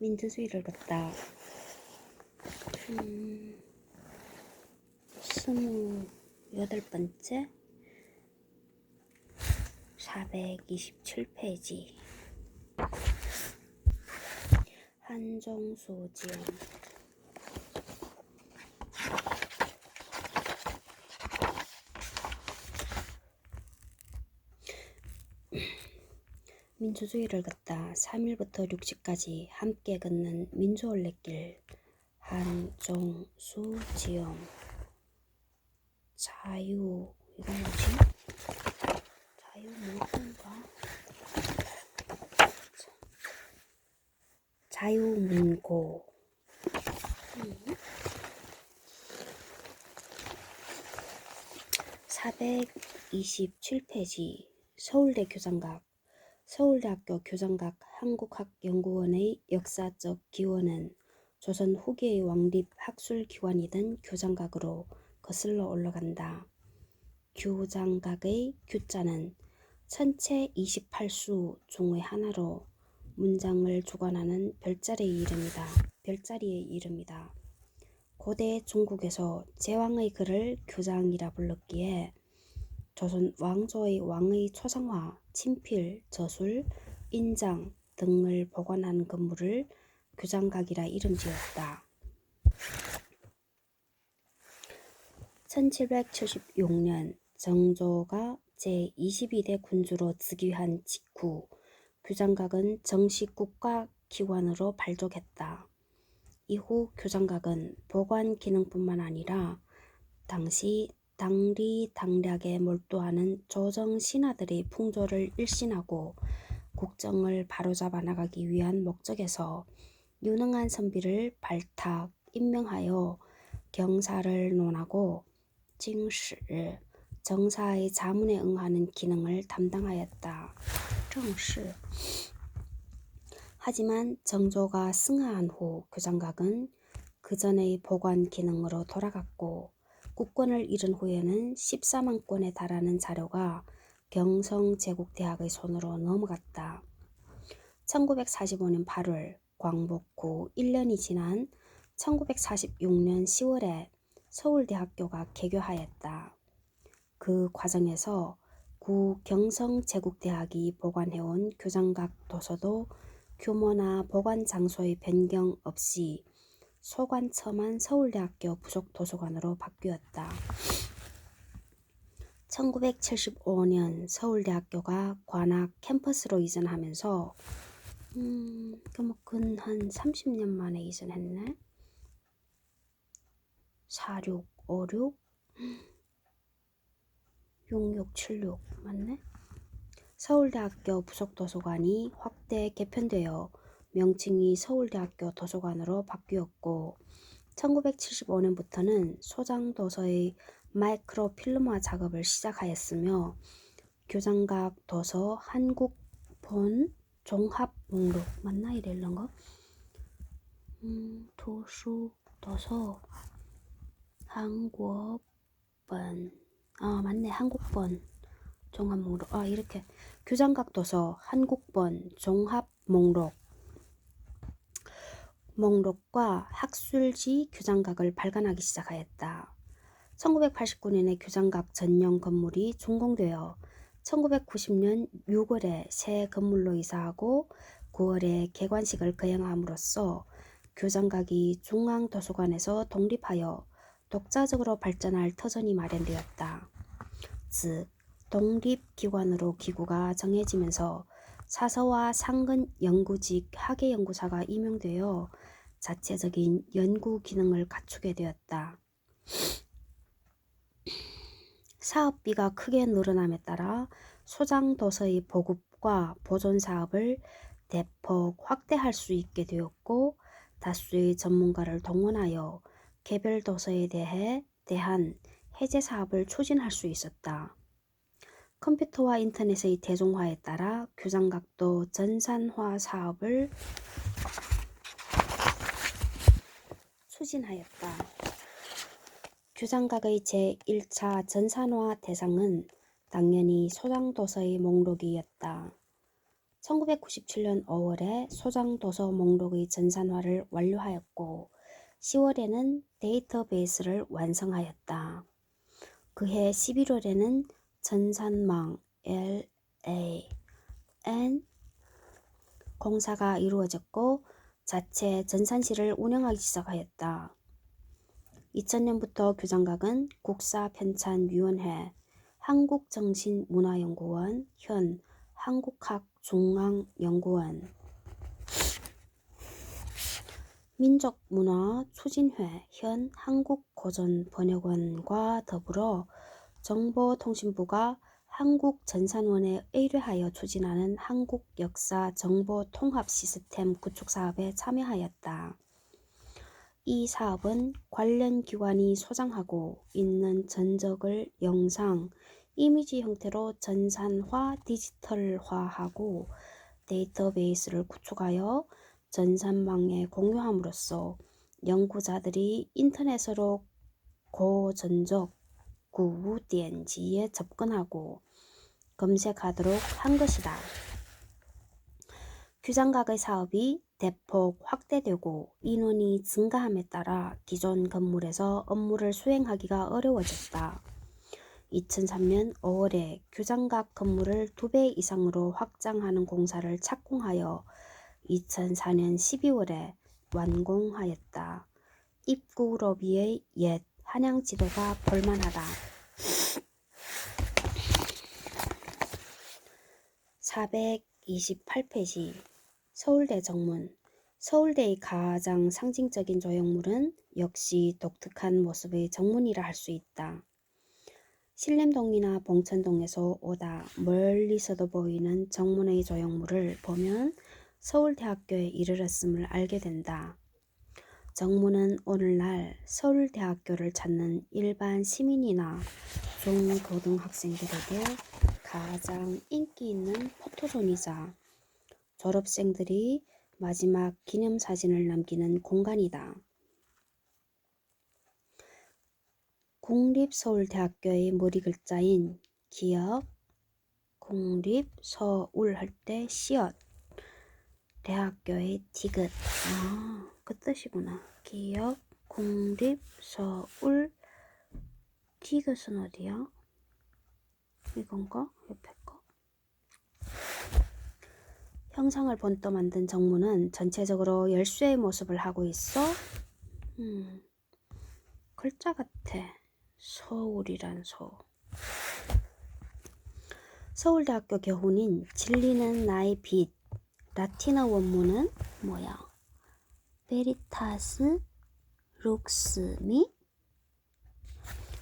민트수위를 갖다 28번째 427페이지 한정수 지형. 민주주의를 갖다 3일부터 60까지 함께 걷는 민주올레길. 한정수 지형. 자유, 이거 뭐지? 자유 문구인가? 자유문고. 427페이지 서울대 교장각. 서울대학교 교장각 한국학연구원의 역사적 기원은 조선 후기의 왕립 학술기관이던 교장각으로 거슬러 올라간다. 교장각의 규자는 천체 28수 중의 하나로 문장을 주관하는 별자리의 이름이다. 고대 중국에서 제왕의 글을 교장이라 불렀기에 조선 왕조의 왕의 초상화, 친필, 저술, 인장 등을 보관하는 건물을 교장각이라 이름지었다. 1776년 정조가 제22대 군주로 즉위한 직후 교장각은 정식 국가기관으로 발족했다. 이후 교장각은 보관 기능뿐만 아니라 당시 당리당략에 몰두하는 조정 신하들의 풍조를 일신하고 국정을 바로잡아 나가기 위한 목적에서 유능한 선비를 발탁, 임명하여 경사를 논하고 징시, 정사의 자문에 응하는 기능을 담당하였다. 정시. 하지만 정조가 승하한 후 교장각은 그 전의 보관 기능으로 돌아갔고 국권을 잃은 후에는 14만 건에 달하는 자료가 경성제국대학의 손으로 넘어갔다. 1945년 8월 광복 후 1년이 지난 1946년 10월에 서울대학교가 개교하였다. 그 과정에서 구 경성제국대학이 보관해온 교장각 도서도 규모나 보관 장소의 변경 없이 소관처만 서울대학교 부속도서관으로 바뀌었다. 1975년 서울대학교가 관악 캠퍼스로 이전하면서 근 한 30년 만에 이전했네. 46, 56, 66, 76 맞네. 서울대학교 부속도서관이 확대 개편되어 명칭이 서울대학교 도서관으로 바뀌었고 1975년부터는 소장도서의 마이크로필름화 작업을 시작하였으며 교장각 도서 한국본 종합 목록 맞나 이랬는 거? 도서 한국본 맞네. 한국본 종합 목록 이렇게 교장각 도서 한국본 종합 목록과 학술지 교장각을 발간하기 시작하였다. 1989년에 교장각 전용 건물이 준공되어 1990년 6월에 새 건물로 이사하고 9월에 개관식을 거행함으로써 교장각이 중앙도서관에서 독립하여 독자적으로 발전할 터전이 마련되었다. 즉 독립기관으로 기구가 정해지면서 사서와 상근 연구직 학예연구사가 임용되어 자체적인 연구 기능을 갖추게 되었다. 사업비가 크게 늘어남에 따라 소장도서의 보급과 보존 사업을 대폭 확대할 수 있게 되었고 다수의 전문가를 동원하여 개별 도서에 대한 해제 사업을 추진할 수 있었다. 컴퓨터와 인터넷의 대중화에 따라 교장각도 전산화 사업을 추진하였다. 교장각의 제1차 전산화 대상은 당연히 소장도서의 목록이었다. 1997년 5월에 소장도서 목록의 전산화를 완료하였고 10월에는 데이터베이스를 완성하였다. 그해 11월에는 전산망 LAN 공사가 이루어졌고 자체 전산실을 운영하기 시작하였다. 2000년부터 규장각은 국사편찬위원회, 한국정신문화연구원, 현 한국학중앙연구원, 민족문화추진회, 현 한국고전번역원과 더불어 정보통신부가 한국전산원에 의뢰하여 추진하는 한국역사정보통합시스템 구축사업에 참여하였다. 이 사업은 관련 기관이 소장하고 있는 전적을 영상, 이미지 형태로 전산화, 디지털화하고 데이터베이스를 구축하여 전산망에 공유함으로써 연구자들이 인터넷으로 고전적 구우디엔지에 접근하고 검색하도록 한 것이다. 규장각의 사업이 대폭 확대되고 인원이 증가함에 따라 기존 건물에서 업무를 수행하기가 어려워졌다. 2003년 5월에 규장각 건물을 2배 이상으로 확장하는 공사를 착공하여 2004년 12월에 완공하였다. 입구 로비의 옛 한양지도가 볼만하다. 428페이지 서울대 정문. 서울대의 가장 상징적인 조형물은 역시 독특한 모습의 정문이라 할 수 있다. 신림동이나 봉천동에서 오다 멀리서도 보이는 정문의 조형물을 보면 서울대학교에 이르렀음을 알게 된다. 정문은 오늘날 서울대학교를 찾는 일반 시민이나 중고등학생들에게 가장 인기 있는 포토존이자 졸업생들이 마지막 기념사진을 남기는 공간이다. 국립서울대학교의 머리글자인 기역, 국립서울 할 때 시옷, 대학교의 디귿, 그 뜻이구나. 기역, 국립서울, 디귿은 어디야? 이건가? 옆에 거? 형상을 본떠 만든 정문은 전체적으로 열쇠의 모습을 하고 있어. 글자 같아. 서울이란 서. 서울대학교 교훈인 진리는 나의 빛. 라틴어 원문은 뭐야? 베리타스 룩스미?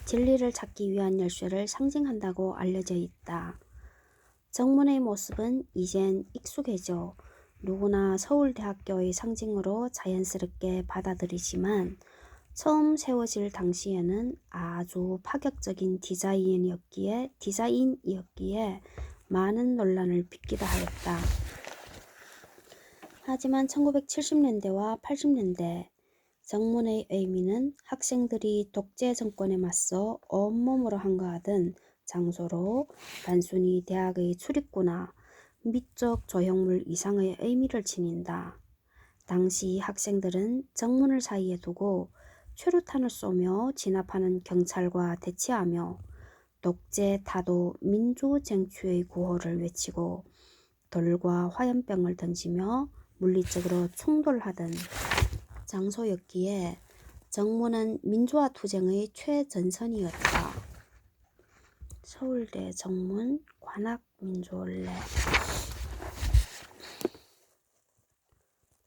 진리를 찾기 위한 열쇠를 상징한다고 알려져 있다. 정문의 모습은 이젠 익숙해져 누구나 서울대학교의 상징으로 자연스럽게 받아들이지만 처음 세워질 당시에는 아주 파격적인 디자인이었기에 많은 논란을 빚기도 하였다. 하지만 1970년대와 80년대 정문의 의미는 학생들이 독재 정권에 맞서 온몸으로 한가하던 장소로 단순히 대학의 출입구나 미적 조형물 이상의 의미를 지닌다. 당시 학생들은 정문을 사이에 두고 최루탄을 쏘며 진압하는 경찰과 대치하며 독재 타도 민주 쟁취의 구호를 외치고 돌과 화염병을 던지며 물리적으로 충돌하던 장소였기에 정문은 민주화 투쟁의 최전선이었다. 서울대 정문 관악민주원래.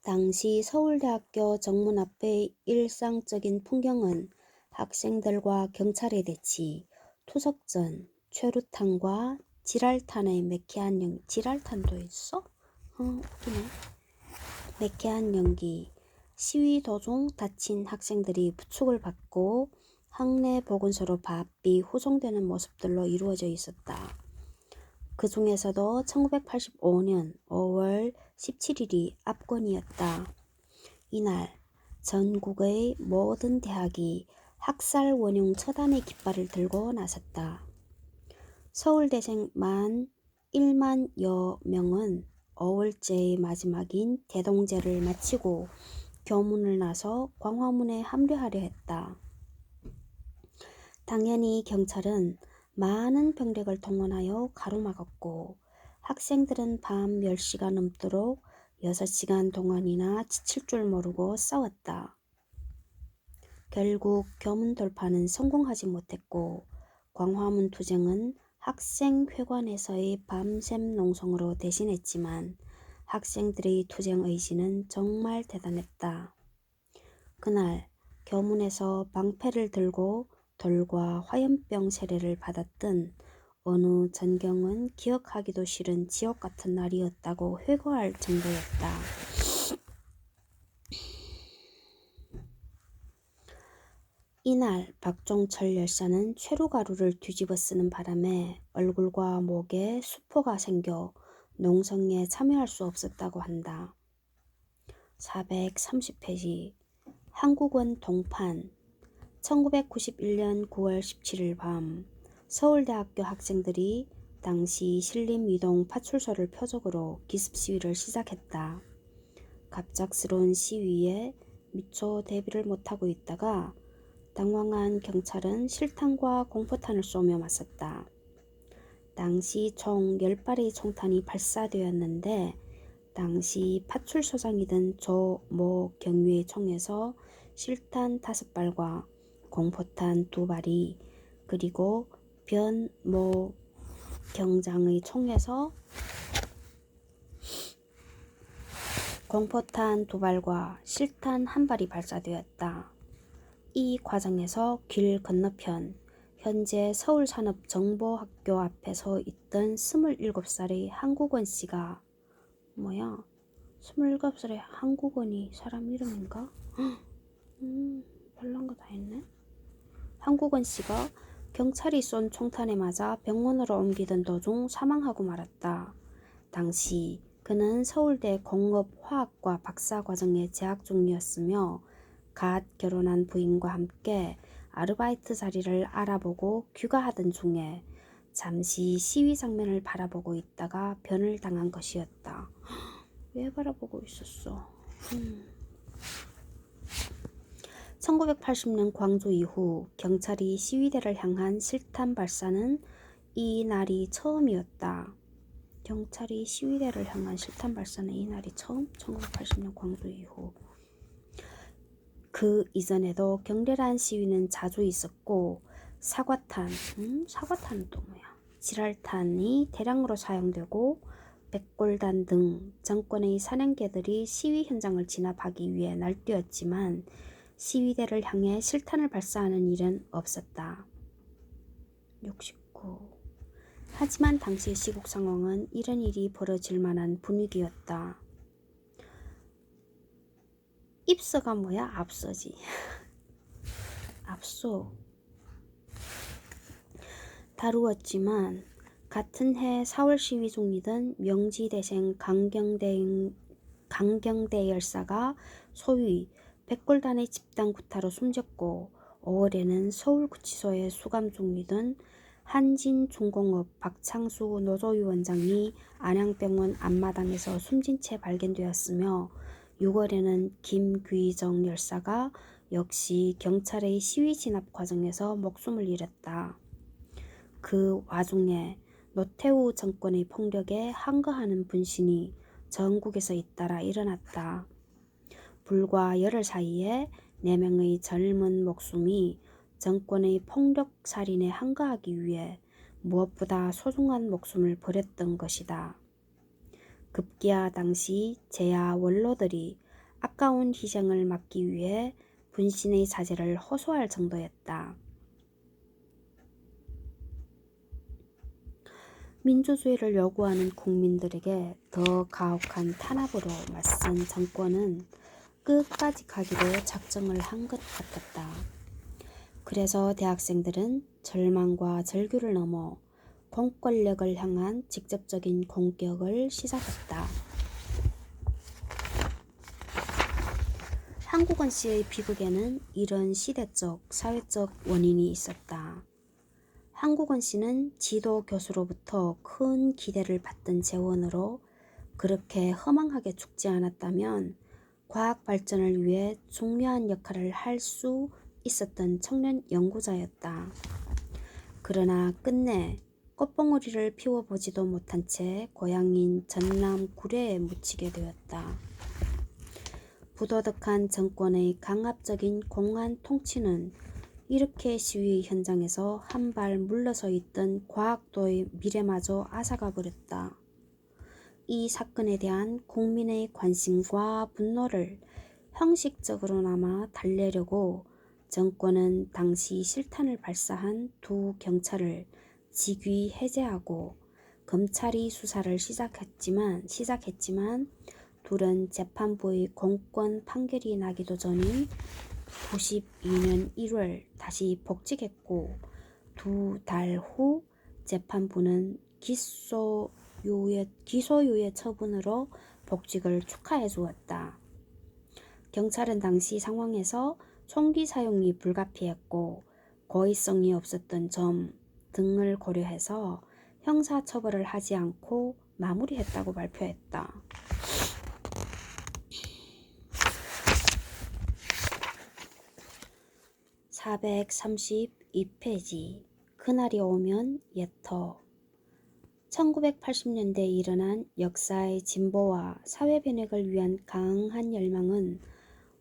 당시 서울대학교 정문 앞의 일상적인 풍경은 학생들과 경찰의 대치, 투석전, 최루탄과 지랄탄의 매캐한 지랄탄도 있어? 웃기네. 매캐한 연기, 시위 도중 다친 학생들이 부축을 받고 학내 보건소로 바삐 후송되는 모습들로 이루어져 있었다. 그 중에서도 1985년 5월 17일이 압권이었다. 이날 전국의 모든 대학이 학살 원흉 처단의 깃발을 들고 나섰다. 서울대생 만 1만여 명은 어월제의 마지막인 대동제를 마치고 교문을 나서 광화문에 합류하려 했다. 당연히 경찰은 많은 병력을 동원하여 가로막았고 학생들은 밤 10시가 넘도록 6시간 동안이나 지칠 줄 모르고 싸웠다. 결국 교문 돌파는 성공하지 못했고 광화문 투쟁은 학생회관에서의 밤샘 농성으로 대신했지만 학생들의 투쟁 의지는 정말 대단했다. 그날 교문에서 방패를 들고 돌과 화염병 세례를 받았던 어느 전경은 기억하기도 싫은 지옥 같은 날이었다고 회고할 정도였다. 이날 박종철 열사는 최루가루를 뒤집어 쓰는 바람에 얼굴과 목에 수포가 생겨 농성에 참여할 수 없었다고 한다. 430페이지 한국원 동판 1991년 9월 17일 밤 서울대학교 학생들이 당시 신림이동 파출소를 표적으로 기습 시위를 시작했다. 갑작스러운 시위에 미처 대비를 못하고 있다가 당황한 경찰은 실탄과 공포탄을 쏘며 맞섰다. 당시 총 10발의 총탄이 발사되었는데 당시 파출소장이던 조모 경위의 총에서 실탄 5발과 공포탄 2발이 그리고 변모 경장의 총에서 공포탄 2발과 실탄 1발이 발사되었다. 이 과정에서 길 건너편 현재 서울산업정보학교 앞에 서 있던 27살의 한국원 씨가 27살의 한국원이 사람 이름인가? 별난 거 다 했네. 한국원 씨가 경찰이 쏜 총탄에 맞아 병원으로 옮기던 도중 사망하고 말았다. 당시 그는 서울대 공업화학과 박사과정에 재학 중이었으며 갓 결혼한 부인과 함께 아르바이트 자리를 알아보고 귀가하던 중에 잠시 시위 장면을 바라보고 있다가 변을 당한 것이었다. 왜 바라보고 있었어? 1980년 광주 이후 경찰이 시위대를 향한 실탄 발사는 이 날이 처음이었다. 경찰이 시위대를 향한 실탄 발사는 이 날이 처음? 1980년 광주 이후. 그 이전에도 격렬한 시위는 자주 있었고 사과탄, 사과탄은 또 뭐야? 지랄탄이 대량으로 사용되고 백골단 등 정권의 사냥개들이 시위 현장을 진압하기 위해 날뛰었지만 시위대를 향해 실탄을 발사하는 일은 없었다. 69. 하지만 당시 시국 상황은 이런 일이 벌어질 만한 분위기였다. 입서가 뭐야? 앞서지. 앞서. 다루었지만 같은 해 4월 시위 중이던 명지대생 강경대 열사가 소위 백골단의 집단 구타로 숨졌고 5월에는 서울구치소에 수감 중이던 한진중공업 박창수 노조위원장이 안양병원 앞마당에서 숨진 채 발견되었으며 6월에는 김귀정 열사가 역시 경찰의 시위 진압 과정에서 목숨을 잃었다. 그 와중에 노태우 정권의 폭력에 항거하는 분신이 전국에서 잇따라 일어났다. 불과 열흘 사이에 4명의 젊은 목숨이 정권의 폭력 살인에 항거하기 위해 무엇보다 소중한 목숨을 버렸던 것이다. 급기야 당시 제야 원로들이 아까운 희생을 막기 위해 분신의 자제를 호소할 정도였다. 민주주의를 요구하는 국민들에게 더 가혹한 탄압으로 맞선 정권은 끝까지 가기로 작정을 한 것 같았다. 그래서 대학생들은 절망과 절규를 넘어 공권력을 향한 직접적인 공격을 시작했다. 한국원 씨의 비극에는 이런 시대적, 사회적 원인이 있었다. 한국원 씨는 지도 교수로부터 큰 기대를 받던 재원으로 그렇게 허망하게 죽지 않았다면 과학 발전을 위해 중요한 역할을 할 수 있었던 청년 연구자였다. 그러나 끝내 꽃봉오리를 피워보지도 못한 채 고향인 전남 구례에 묻히게 되었다. 부도덕한 정권의 강압적인 공안 통치는 이렇게 시위 현장에서 한 발 물러서 있던 과학도의 미래마저 앗아가 버렸다. 이 사건에 대한 국민의 관심과 분노를 형식적으로나마 달래려고 정권은 당시 실탄을 발사한 두 경찰을 직위 해제하고 검찰이 수사를 시작했지만 둘은 재판부의 공권 판결이 나기도 전인 92년 1월 다시 복직했고 2달 후 재판부는 기소유예 처분으로 복직을 축하해 주었다. 경찰은 당시 상황에서 총기 사용이 불가피했고 고의성이 없었던 점 등을 고려해서 형사처벌을 하지 않고 마무리했다고 발표했다. 432페이지 그날이 오면 예터 1980년대에 일어난 역사의 진보와 사회 변혁을 위한 강한 열망은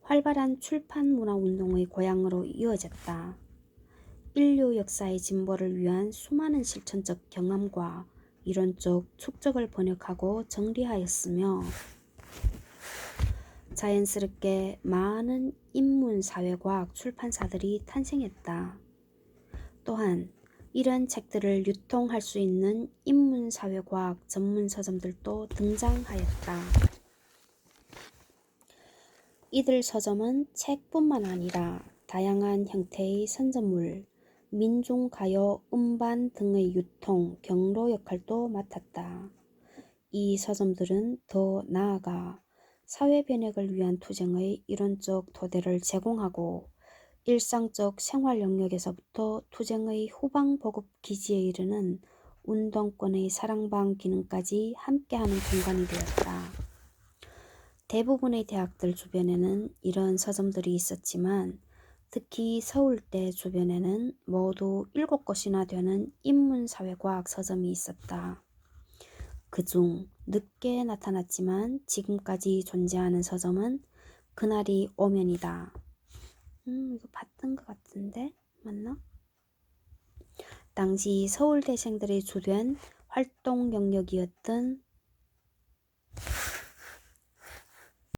활발한 출판 문화 운동의 고향으로 이어졌다. 인류 역사의 진보를 위한 수많은 실천적 경험과 이론적 축적을 번역하고 정리하였으며 자연스럽게 많은 인문사회과학 출판사들이 탄생했다. 또한 이런 책들을 유통할 수 있는 인문사회과학 전문 서점들도 등장하였다. 이들 서점은 책뿐만 아니라 다양한 형태의 선전물, 민중가요, 음반 등의 유통, 경로 역할도 맡았다. 이 서점들은 더 나아가 사회 변혁을 위한 투쟁의 이론적 토대를 제공하고 일상적 생활 영역에서부터 투쟁의 후방 보급 기지에 이르는 운동권의 사랑방 기능까지 함께하는 공간이 되었다. 대부분의 대학들 주변에는 이런 서점들이 있었지만 특히 서울대 주변에는 모두 7곳이나 되는 인문사회과학 서점이 있었다. 그중 늦게 나타났지만 지금까지 존재하는 서점은 그날이 오면이다. 이거 봤던 것 같은데 맞나? 당시 서울대생들의 주된 활동 영역이었던